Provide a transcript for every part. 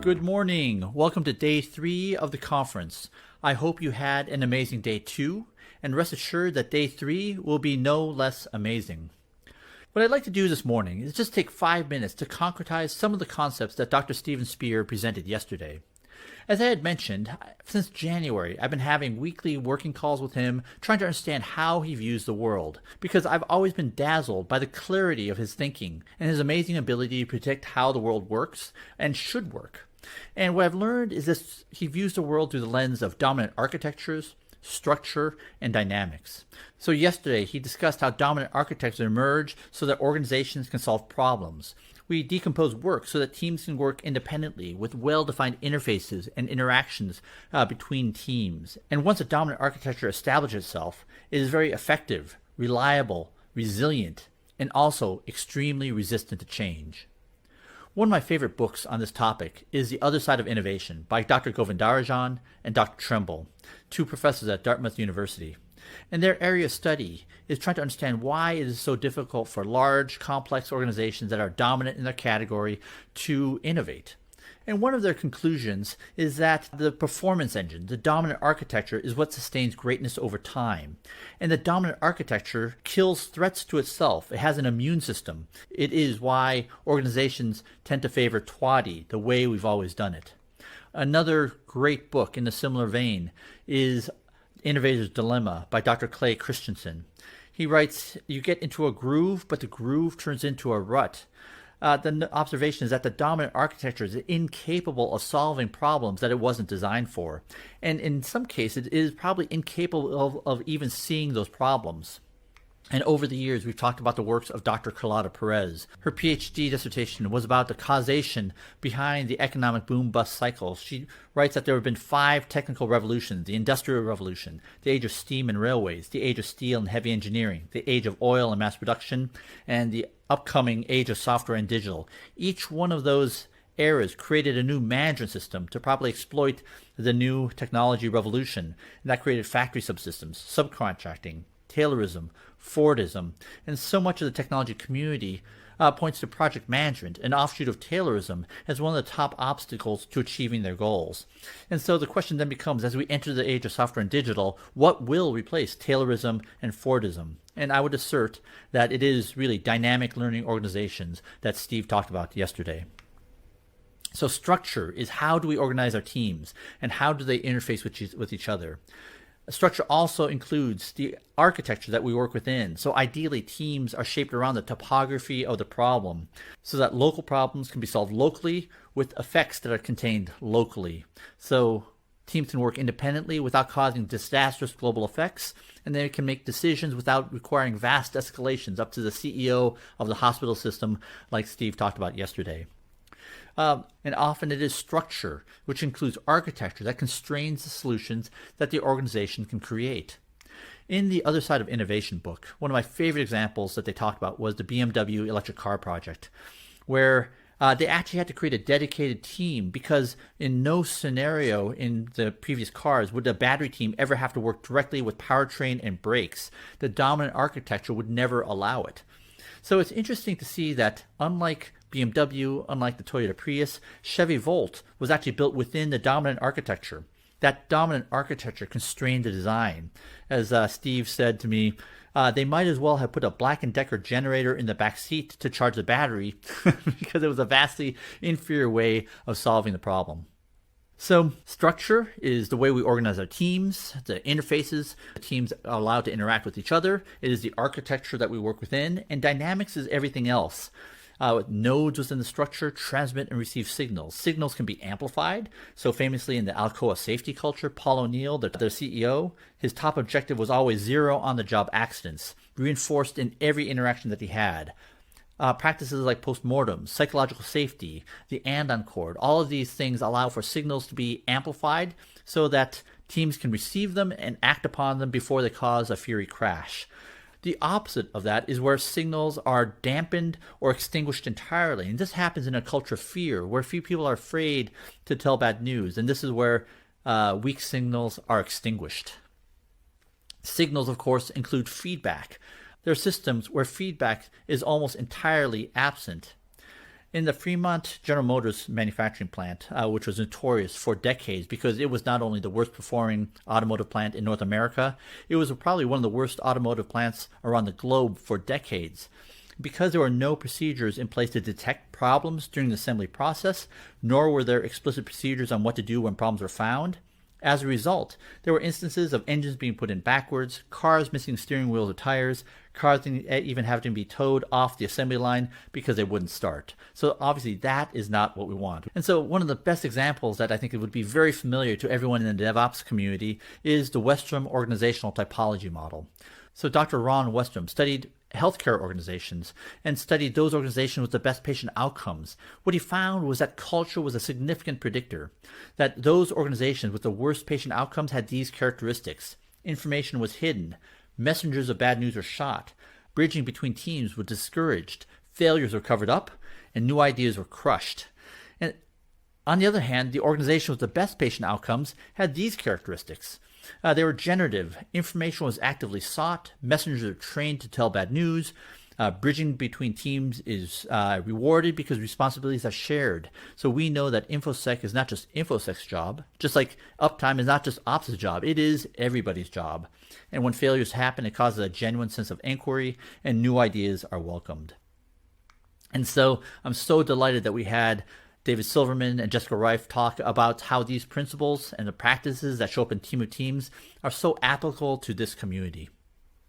Good morning. Welcome to day 3 of the conference. I hope you had an amazing day 2, and rest assured that day 3 will be no less amazing. What I'd like to do this morning is just take 5 minutes to concretize some of the concepts that Dr. Steven Spear presented yesterday. As I had mentioned, since January, I've been having weekly working calls with him, trying to understand how he views the world, because I've always been dazzled by the clarity of his thinking and his amazing ability to predict how the world works and should work. And what I've learned is that he views the world through the lens of dominant architectures, structure, and dynamics. So yesterday, he discussed how dominant architectures emerge so that organizations can solve problems. We decompose work so that teams can work independently with well-defined interfaces and interactions between teams. And once a dominant architecture establishes itself, it is very effective, reliable, resilient, and also extremely resistant to change. One of my favorite books on this topic is The Other Side of Innovation by Dr. Govindarajan and Dr. Tremble, two professors at Dartmouth University. And their area of study is trying to understand why it is so difficult for large, complex organizations that are dominant in their category to innovate. And one of their conclusions is that the performance engine, the dominant architecture, is what sustains greatness over time. And the dominant architecture kills threats to itself. It has an immune system. It is why organizations tend to favor TWADI, the way we've always done it. Another great book in a similar vein is Innovator's Dilemma by Dr. Clay Christensen. He writes, you get into a groove, but the groove turns into a rut. The observation is that the dominant architecture is incapable of solving problems that it wasn't designed for. And in some cases, it is probably incapable of even seeing those problems. And over the years, we've talked about the works of Dr. Carlotta Perez. Her PhD dissertation was about the causation behind the economic boom-bust cycle. She writes that there have been 5 technical revolutions: the Industrial Revolution, the age of steam and railways, the age of steel and heavy engineering, the age of oil and mass production, and the upcoming age of software and digital. Each one of those eras created a new management system to properly exploit the new technology revolution. And that created factory subsystems, subcontracting, Taylorism, Fordism, and so much of the technology community points to project management, an offshoot of Taylorism, as one of the top obstacles to achieving their goals. And so the question then becomes, as we enter the age of software and digital, what will replace Taylorism and Fordism? And I would assert that it is really dynamic learning organizations that Steve talked about yesterday. So structure is, how do we organize our teams, and how do they interface with each other? Structure also includes the architecture that we work within. So ideally, teams are shaped around the topography of the problem so that local problems can be solved locally with effects that are contained locally. So teams can work independently without causing disastrous global effects, and they can make decisions without requiring vast escalations up to the CEO of the hospital system, like Steve talked about yesterday. And often it is structure, which includes architecture that constrains the solutions that the organization can create. In the Other Side of Innovation book, one of my favorite examples that they talked about was the BMW electric car project, where they actually had to create a dedicated team because in no scenario in the previous cars would a battery team ever have to work directly with powertrain and brakes. The dominant architecture would never allow it. So it's interesting to see that unlike BMW, unlike the Toyota Prius, Chevy Volt was actually built within the dominant architecture. That dominant architecture constrained the design. As Steve said to me, they might as well have put a Black & Decker generator in the back seat to charge the battery because it was a vastly inferior way of solving the problem. So structure is the way we organize our teams, the interfaces the teams are allowed to interact with each other. It is the architecture that we work within, and dynamics is everything else. Nodes within the structure transmit and receive signals. Signals can be amplified. So famously in the Alcoa safety culture, Paul O'Neill, the CEO, his top objective was always zero on-the-job accidents, reinforced in every interaction that he had. Practices like postmortem, psychological safety, the andon cord, all of these things allow for signals to be amplified so that teams can receive them and act upon them before they cause a fury crash. The opposite of that is where signals are dampened or extinguished entirely. And this happens in a culture of fear, where few people are afraid to tell bad news. And this is where weak signals are extinguished. Signals, of course, include feedback. There are systems where feedback is almost entirely absent. In the Fremont General Motors manufacturing plant, which was notorious for decades because it was not only the worst performing automotive plant in North America, it was probably one of the worst automotive plants around the globe for decades. Because there were no procedures in place to detect problems during the assembly process, nor were there explicit procedures on what to do when problems were found, as a result, there were instances of engines being put in backwards, cars missing steering wheels or tires, cars even having to be towed off the assembly line because they wouldn't start. So obviously that is not what we want. And so one of the best examples that I think it would be very familiar to everyone in the DevOps community is the Westrom organizational typology model. So Dr. Ron Westrom studied healthcare organizations and studied those organizations with the best patient outcomes. What he found was that culture was a significant predictor, that those organizations with the worst patient outcomes had these characteristics. Information was hidden, messengers of bad news were shot, bridging between teams was discouraged, failures were covered up, and new ideas were crushed. And on the other hand, the organization with the best patient outcomes had these characteristics. They were generative. Information was actively sought. Messengers are trained to tell bad news. Bridging between teams is rewarded because responsibilities are shared. So we know that InfoSec is not just InfoSec's job, just like uptime is not just Ops' job. It is everybody's job. And when failures happen, it causes a genuine sense of inquiry and new ideas are welcomed. And so I'm so delighted that we had David Silverman and Jessica Reif talk about how these principles and the practices that show up in Team of Teams are so applicable to this community.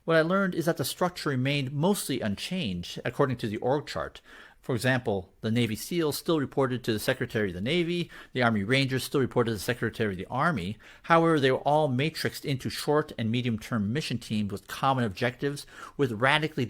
What I learned is that the structure remained mostly unchanged according to the org chart. For example, the Navy SEALs still reported to the Secretary of the Navy, the Army Rangers still reported to the Secretary of the Army. However, they were all matrixed into short and medium-term mission teams with common objectives with radically